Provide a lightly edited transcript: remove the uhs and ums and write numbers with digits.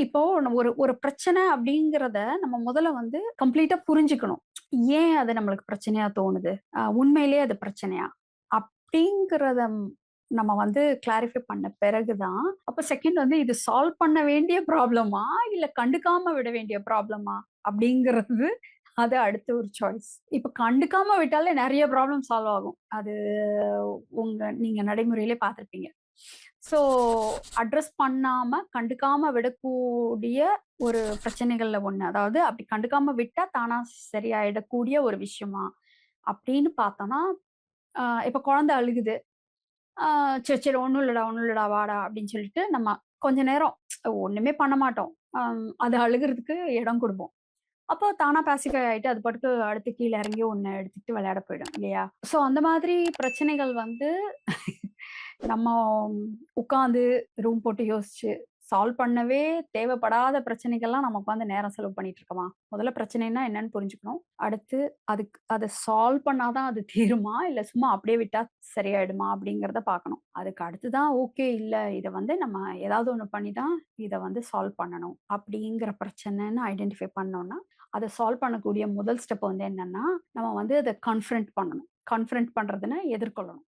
இப்போ நம்ம ஒரு ஒரு பிரச்சனை அப்படிங்கிறத நம்ம முதல்ல வந்து கம்ப்ளீட்டா புரிஞ்சுக்கணும். ஏன் அது நம்மளுக்கு பிரச்சனையா தோணுது? உண்மையிலேயே அது பிரச்சனையா? அப்படிங்கிறத நம்ம வந்து கிளாரிஃபை பண்ண பிறகு தான், அப்ப செகண்ட் வந்து இது சால்வ் பண்ண வேண்டிய ப்ராப்ளமா? இல்ல கண்டுக்காம விட வேண்டிய ப்ராப்ளமா? அப்படிங்கிறது அது அடுத்த ஒரு சாய்ஸ். இப்ப கண்டுக்காம விட்டாலே நெறைய ப்ராப்ளம் சால்வ் ஆகும். அது நீங்க நடைமுறையிலே பார்த்திருப்பீங்க. ஸோ அட்ரஸ் பண்ணாம, கண்டுக்காம விடக்கூடிய ஒரு பிரச்சனைகள்ல ஒண்ணு. அதாவது அப்படி கண்டுக்காம விட்டா தானா சரியாயிடக்கூடிய ஒரு விஷயமா? அப்படின்னு பார்த்தோம்னா, இப்ப குழந்தை அழுகுது. ஆ சரி, சரி ஒண்ணும் இல்லடா, ஒண்ணும் இல்லடா வாடா அப்படின்னு சொல்லிட்டு நம்ம கொஞ்ச நேரம் ஒண்ணுமே பண்ண மாட்டோம். அது அழுகுறதுக்கு இடம் குடுப்போம். அப்போ தானா பாசிஃபை ஆயிட்டு அது பாட்டுக்கு அடுத்து கீழ இறங்கி ஒண்ண எடுத்துக்கிட்டு விளையாட போயிடும் இல்லையா? ஸோ அந்த மாதிரி பிரச்சனைகள் வந்து நம்ம உட்கார்ந்து ரூம் போட்டு யோசிச்சு சால்வ் பண்ணவே தேவைப்படாத பிரச்சனைகள்லாம் நம்ம உட்கார்ந்து நேரம் செலவு பண்ணிட்டு இருக்கோமா? முதல்ல பிரச்சனைன்னா என்னன்னு புரிஞ்சுக்கணும். அடுத்து அத சால்வ் பண்ணா தான் அது தீருமா? இல்ல சும்மா அப்படியே விட்டா சரியாயிடுமா? அப்படிங்கிறத பார்க்கணும். அதுக்கு அடுத்து தான் ஓகே இல்ல இத வந்து நம்ம ஏதாவது ஒண்ணு பண்ணி தான் இத வந்து சால்வ் பண்ணணும். அப்படிங்கிற பிரச்சனைன்னு ஐடென்டிஃபை பண்ணோம்னா, அத சால்வ் பண்ணக்கூடிய முதல் ஸ்டெப் வந்து என்னன்னா, நம்ம வந்து அத கான்ஃபிரண்ட் பண்ணணும். கான்ஃபிரண்ட் பண்றதுன்னா எதிர்கொள்ளணும்.